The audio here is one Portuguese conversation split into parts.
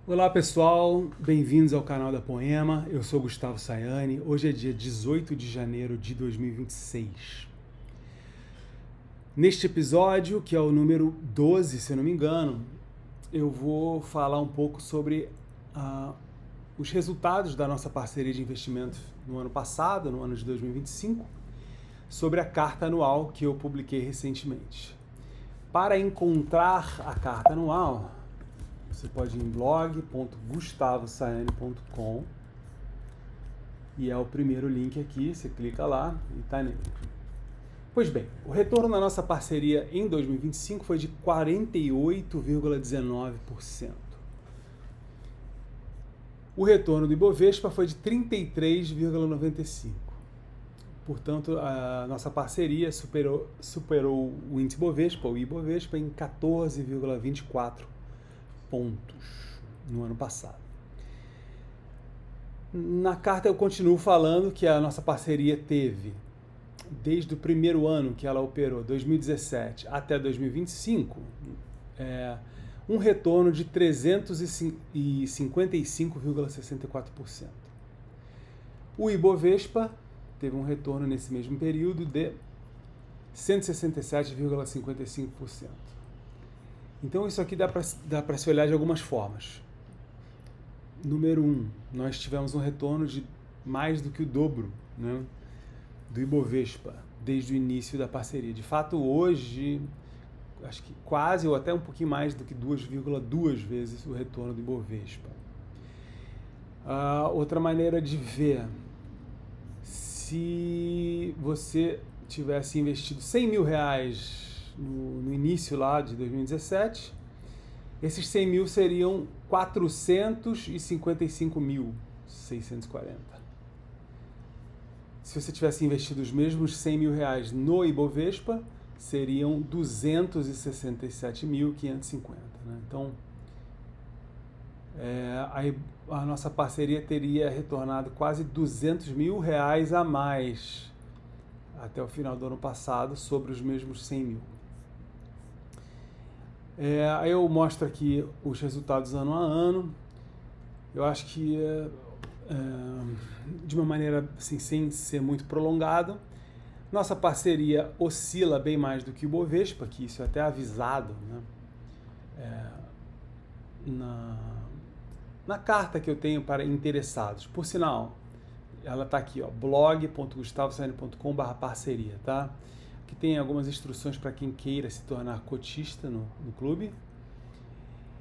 Olá pessoal, bem-vindos ao canal da Poema. Eu sou Gustavo Sayani. Hoje é dia 18 de janeiro de 2026. Neste episódio, que é o número 12, se eu não me engano, eu vou falar um pouco sobre os resultados da nossa parceria de investimento no ano passado, no ano de 2025, sobre a carta anual que eu publiquei recentemente. Para encontrar a carta anual, você pode ir em blog.gustavosayani.com e é o primeiro link aqui, você clica lá e está nele. Pois bem, o retorno na nossa parceria em 2025 foi de 48,19%. O retorno do Ibovespa foi de 33,95%. Portanto, a nossa parceria superou o índice Bovespa, o Ibovespa, em 14,24 pontos no ano passado. Na carta eu continuo falando que a nossa parceria teve, desde o primeiro ano que ela operou, 2017 até 2025, um retorno de 355,64%. O Ibovespa teve um retorno nesse mesmo período de 167,55%. Então isso aqui dá para se olhar de algumas formas. Número 1, nós tivemos um retorno de mais do que o dobro, né, do Ibovespa desde o início da parceria. De fato, hoje, acho que quase ou até um pouquinho mais do que 2,2 vezes o retorno do Ibovespa. Outra maneira de ver, se você tivesse investido 100 mil reais no início lá de 2017, esses 100 mil seriam 455.640. Se você tivesse investido os mesmos 100 mil reais no Ibovespa, seriam 267.550. Né? Então, a nossa parceria teria retornado quase 200 mil reais a mais até o final do ano passado sobre os mesmos 100 mil. Aí eu mostro aqui os resultados ano a ano. Eu acho que, de uma maneira assim, sem ser muito prolongado, nossa parceria oscila bem mais do que o Bovespa, que isso é até avisado, né? Na carta que eu tenho para interessados. Por sinal, ela está aqui, blog.gustavosayani.com/parceria, tá? Que tem algumas instruções para quem queira se tornar cotista no clube.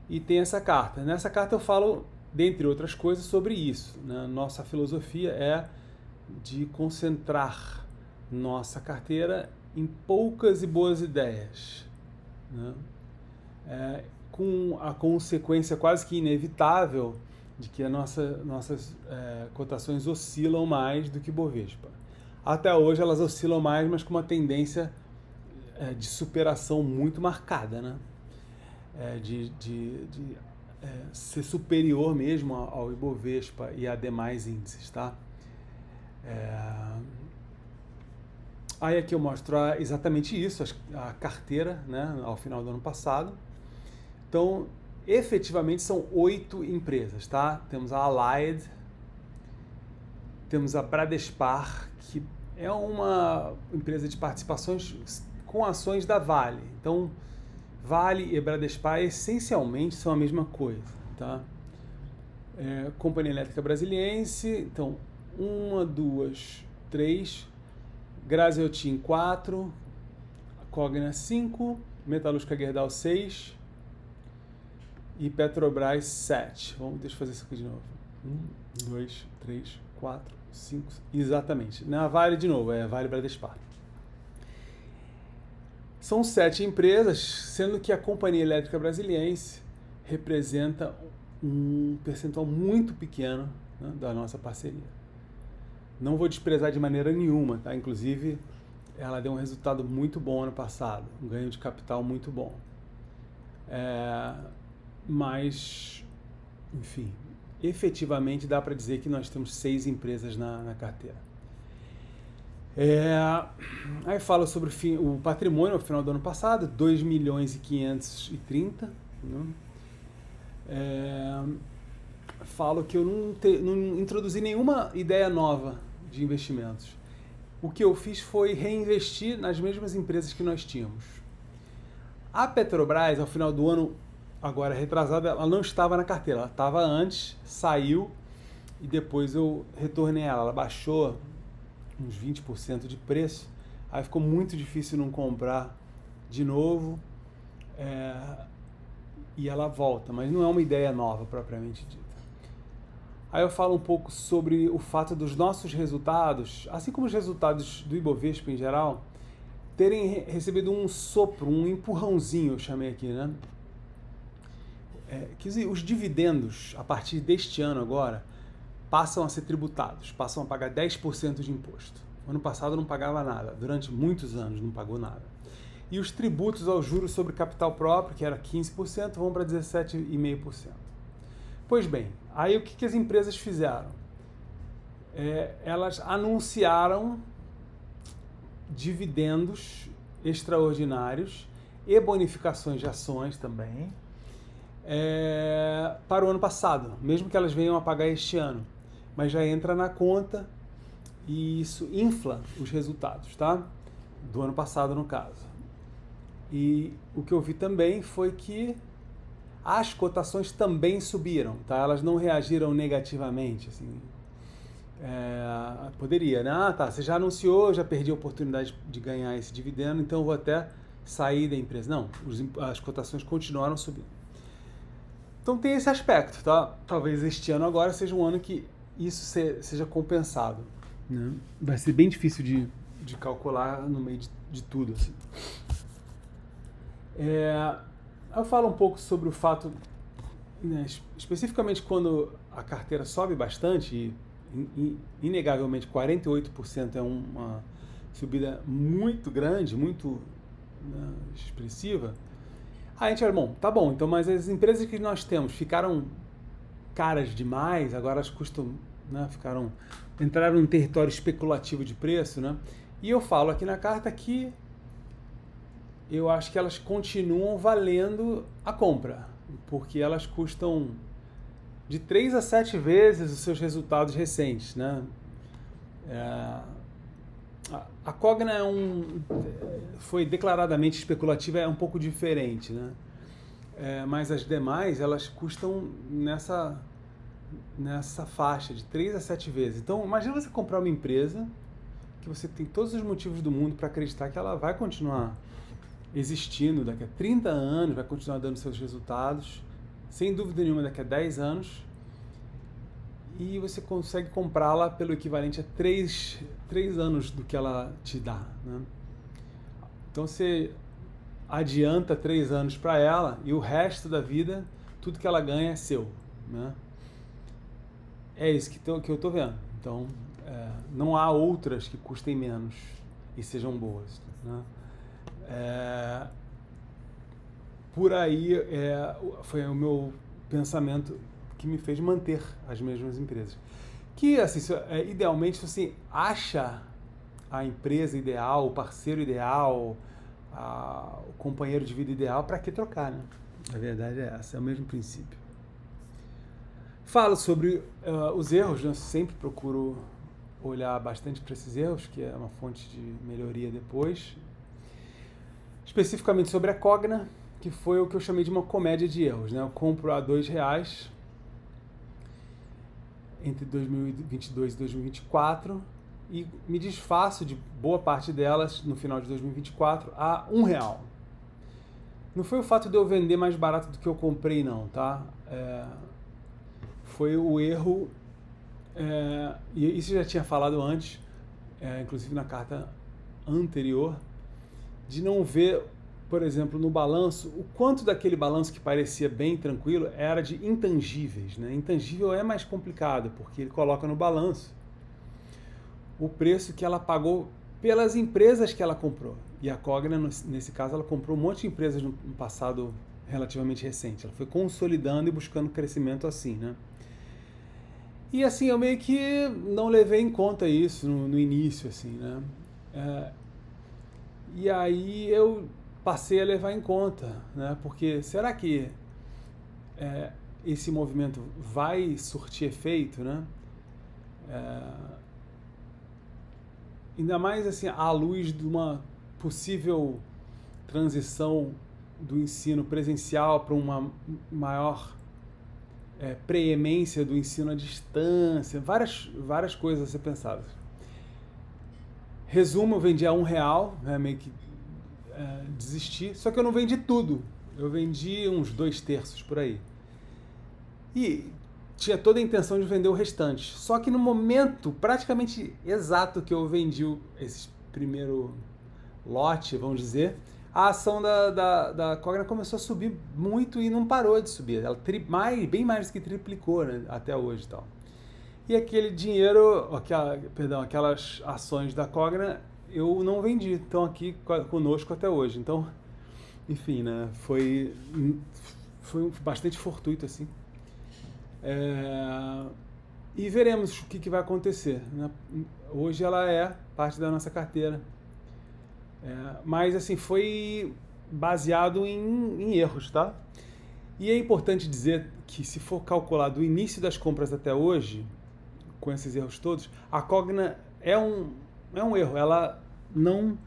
E tem essa carta. Nessa carta eu falo, dentre outras coisas, sobre isso. Né? Nossa filosofia é de concentrar nossa carteira em poucas e boas ideias. Né? Com a consequência quase que inevitável de que nossas cotações oscilam mais do que o Bovespa. Até hoje elas oscilam mais, mas com uma tendência de superação muito marcada, né? De ser superior mesmo ao Ibovespa e a demais índices, tá? Aí aqui eu mostro exatamente isso, a carteira, né, ao final do ano passado. Então, efetivamente são 8 empresas, tá? Temos a Allied, temos a Bradespar, que é uma empresa de participações com ações da Vale. Então, Vale e Bradespar essencialmente são a mesma coisa, tá? Companhia Elétrica Brasiliense, então, 1, 2, 3, Graziotin 4, Cogna 5, Metalúrgica Gerdau 6 e Petrobras 7. Deixa eu fazer isso aqui de novo. 1, 2, 3, 4, 5, exatamente. Na Vale, de novo, Vale Bradespar. São 7 empresas, sendo que a Companhia Elétrica Brasiliense representa um percentual muito pequeno, né, da nossa parceria. Não vou desprezar de maneira nenhuma, tá? Inclusive, ela deu um resultado muito bom ano passado, um ganho de capital muito bom. Mas, enfim, efetivamente dá para dizer que nós temos 6 empresas na carteira. Aí fala sobre o patrimônio ao final do ano passado, 2.530.000, né? falo que eu não introduzi nenhuma ideia nova de investimentos. O que eu fiz foi reinvestir nas mesmas empresas que nós tínhamos. A Petrobras, ao final do ano, agora retrasada, ela não estava na carteira, ela estava antes, saiu e depois eu retornei ela. Ela baixou uns 20% de preço, aí ficou muito difícil não comprar de novo, e ela volta, mas não é uma ideia nova propriamente dita. Aí eu falo um pouco sobre o fato dos nossos resultados, assim como os resultados do Ibovespa em geral, terem recebido um sopro, um empurrãozinho, eu chamei aqui, né? Quer dizer, os dividendos, a partir deste ano agora, passam a ser tributados, passam a pagar 10% de imposto. Ano passado não pagava nada, durante muitos anos não pagou nada. E os tributos aos juros sobre capital próprio, que era 15%, vão para 17,5%. Pois bem, aí o que as empresas fizeram? Elas anunciaram dividendos extraordinários e bonificações de ações também para o ano passado, mesmo que elas venham a pagar este ano. Mas já entra na conta e isso infla os resultados, tá? Do ano passado, no caso. E o que eu vi também foi que as cotações também subiram, tá? Elas não reagiram negativamente, assim. Poderia, né? Ah, tá, você já anunciou, já perdi a oportunidade de ganhar esse dividendo, então eu vou até sair da empresa. Não, as cotações continuaram subindo. Então tem esse aspecto, tá? Talvez este ano agora seja um ano que isso seja compensado, né? Vai ser bem difícil de calcular no meio de tudo, assim. Eu falo um pouco sobre o fato, né, especificamente quando a carteira sobe bastante, e inegavelmente 48% é uma subida muito grande, muito, né, expressiva. Aí a gente fala, bom, tá bom, então, mas as empresas que nós temos ficaram caras demais, agora elas custam, né, entraram num território especulativo de preço, né? E eu falo aqui na carta que eu acho que elas continuam valendo a compra, porque elas custam de 3 a 7 vezes os seus resultados recentes, né? A Cogna foi declaradamente especulativa, é um pouco diferente, né? Mas as demais, elas custam nessa faixa de 3 a 7 vezes. Então, imagina você comprar uma empresa que você tem todos os motivos do mundo para acreditar que ela vai continuar existindo daqui a 30 anos, vai continuar dando seus resultados, sem dúvida nenhuma daqui a 10 anos, e você consegue comprá-la pelo equivalente a 3 anos do que ela te dá, né? Então você adianta 3 anos para ela e o resto da vida, tudo que ela ganha é seu, né? É isso que eu estou vendo. Então, não há outras que custem menos e sejam boas, né? Por aí foi o meu pensamento que me fez manter as mesmas empresas. Que, assim, idealmente, se você acha a empresa ideal, o parceiro ideal, o companheiro de vida ideal, para que trocar, né? A verdade é essa, é o mesmo princípio. Falo sobre os erros, né? Eu sempre procuro olhar bastante para esses erros, que é uma fonte de melhoria depois. Especificamente sobre a Cogna, que foi o que eu chamei de uma comédia de erros, né? Eu compro a R$2 entre 2022 e 2024 e me desfaço de boa parte delas no final de 2024 a R$1. Não foi o fato de eu vender mais barato do que eu comprei, não, tá? Foi o erro, e isso eu já tinha falado antes, inclusive na carta anterior, de não ver, por exemplo, no balanço, o quanto daquele balanço que parecia bem tranquilo era de intangíveis, né? Intangível é mais complicado, porque ele coloca no balanço o preço que ela pagou pelas empresas que ela comprou. E a Cogna, nesse caso, ela comprou um monte de empresas no passado relativamente recente. Ela foi consolidando e buscando crescimento assim, né? E assim, eu meio que não levei em conta isso no início, assim, né? E aí eu passei a levar em conta, né? Porque será que esse movimento vai surtir efeito, né? Ainda mais assim, à luz de uma possível transição do ensino presencial para uma maior preemência do ensino à distância, várias coisas a ser pensadas. Resumo, eu vendi a R$1, né, meio que desisti, só que eu não vendi tudo, eu vendi uns 2/3 por aí. E tinha toda a intenção de vender o restante, só que no momento praticamente exato que eu vendi esse primeiro lote, vamos dizer, a ação da Cogna começou a subir muito e não parou de subir. Ela bem mais do que triplicou, né, até hoje e tal. E aquele dinheiro, aquelas ações da Cogna, eu não vendi, estão aqui conosco até hoje. Então, enfim, né, foi bastante fortuito, assim. E veremos o que vai acontecer, né? Hoje ela é parte da nossa carteira. Mas, assim, foi baseado em erros, tá? E é importante dizer que, se for calcular do início das compras até hoje, com esses erros todos, a Cogna é um erro. Ela não...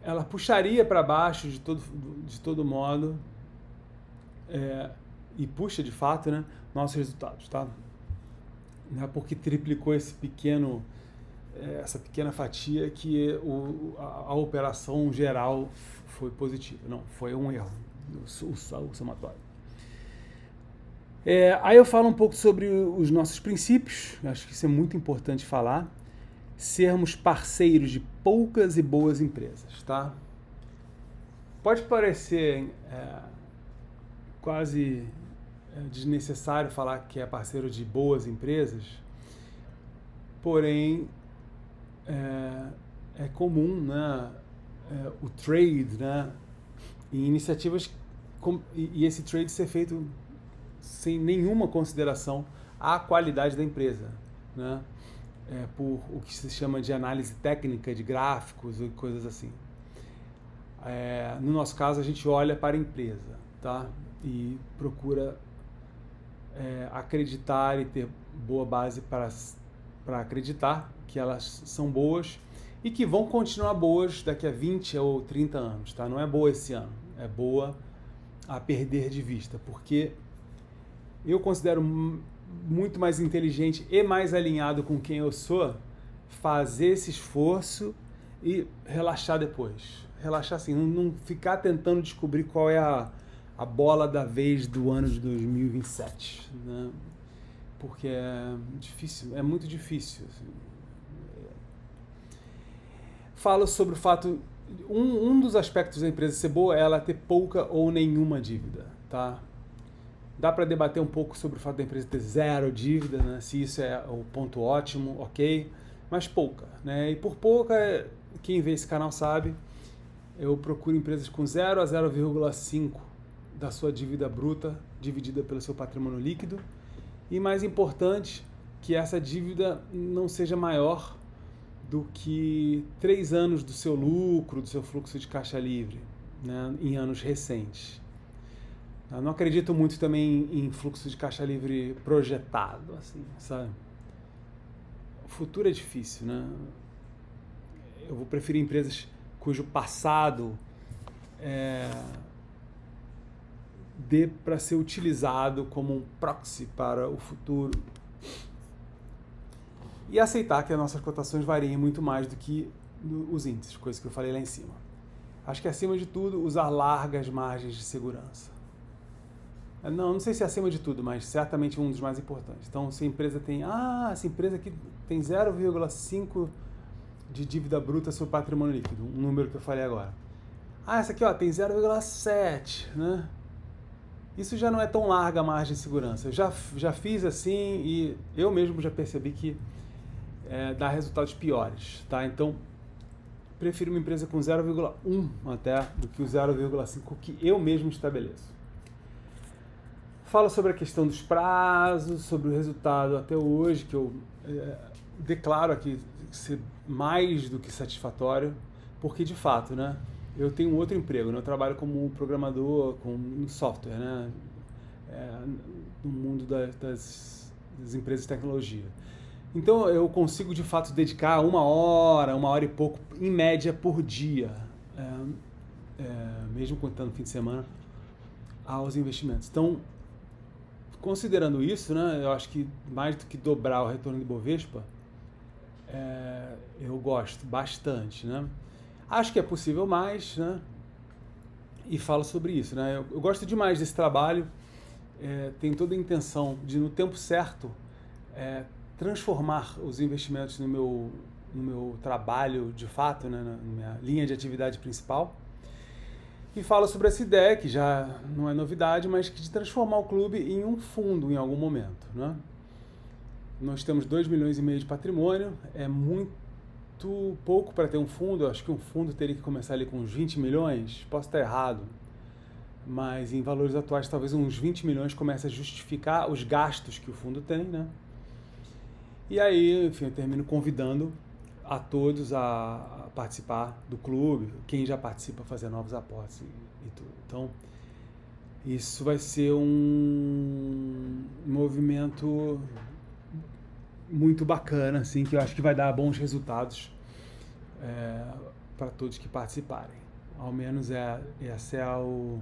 ela puxaria para baixo de todo modo, e puxa, de fato, né, nossos resultados, tá? Não é porque triplicou essa pequena fatia que a operação geral foi positiva. Não, foi um erro, o somatório. Aí eu falo um pouco sobre os nossos princípios, acho que isso é muito importante falar. Sermos parceiros de poucas e boas empresas, tá? Pode parecer quase desnecessário falar que é parceiro de boas empresas, porém é comum, né, o trade, né, em iniciativas e esse trade ser feito sem nenhuma consideração à qualidade da empresa, né, por o que se chama de análise técnica de gráficos e coisas assim. No nosso caso, a gente olha para a empresa, tá, e procura acreditar e ter boa base para acreditar que elas são boas e que vão continuar boas daqui a 20 ou 30 anos, tá? Não é boa esse ano, é boa a perder de vista, porque eu considero muito mais inteligente e mais alinhado com quem eu sou fazer esse esforço e relaxar depois. Relaxar assim, não ficar tentando descobrir qual é a bola da vez do ano de 2027, né? Porque é difícil, é muito difícil. Assim. Falo sobre o fato, um dos aspectos da empresa ser boa é ela ter pouca ou nenhuma dívida, tá? Dá para debater um pouco sobre o fato da empresa ter zero dívida, né? Se isso é o ponto ótimo, ok, mas pouca, né? E por pouca, quem vê esse canal sabe, eu procuro empresas com 0 a 0,5 da sua dívida bruta dividida pelo seu patrimônio líquido, e mais importante, que essa dívida não seja maior do que 3 anos do seu lucro, do seu fluxo de caixa livre, né, em anos recentes. Eu não acredito muito também em fluxo de caixa livre projetado, assim, sabe? O futuro é difícil, né? Eu vou preferir empresas cujo passado dê para ser utilizado como um proxy para o futuro. E aceitar que as nossas cotações variem muito mais do que os índices, coisa que eu falei lá em cima. Acho que, acima de tudo, usar largas margens de segurança. Não sei se é acima de tudo, mas certamente um dos mais importantes. Então, se a empresa tem... essa empresa aqui tem 0,5 de dívida bruta sobre patrimônio líquido, um número que eu falei agora. Essa aqui tem 0,7, né? Isso já não é tão larga a margem de segurança. Eu já fiz assim e eu mesmo já percebi que dá resultados piores, tá? Então, prefiro uma empresa com 0,1 até do que o 0,5 que eu mesmo estabeleço. Falo sobre a questão dos prazos, sobre o resultado até hoje, que eu declaro aqui ser mais do que satisfatório, porque de fato, né, eu tenho um outro emprego, né, eu trabalho como programador com software, né, no mundo das empresas de tecnologia. Então eu consigo de fato dedicar uma hora e pouco, em média, por dia, mesmo contando fim de semana, aos investimentos. Então, considerando isso, né, eu acho que mais do que dobrar o retorno de Bovespa, eu gosto bastante, né? Acho que é possível mais, né? E falo sobre isso, né? Eu gosto demais desse trabalho, tenho toda a intenção de, no tempo certo, transformar os investimentos no meu trabalho de fato, né, na minha linha de atividade principal. E falo sobre essa ideia, que já não é novidade, mas que de transformar o clube em um fundo em algum momento, né? Nós temos 2,5 milhões de patrimônio, é muito pouco para ter um fundo. Eu acho que um fundo teria que começar ali com uns 20 milhões, posso estar errado, mas em valores atuais talvez uns 20 milhões comece a justificar os gastos que o fundo tem, né? E aí, enfim, eu termino convidando a todos a participar do clube, quem já participa a fazer novos aportes e tudo. Então, isso vai ser um movimento muito bacana, assim, que eu acho que vai dar bons resultados para todos que participarem. Ao menos esse é o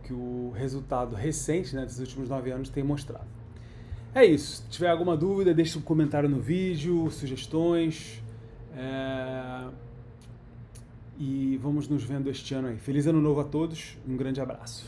que o resultado recente, né, dos últimos 9 anos tem mostrado. É isso. Se tiver alguma dúvida, deixe um comentário no vídeo, sugestões. E vamos nos vendo este ano aí. Feliz ano novo a todos. Um grande abraço.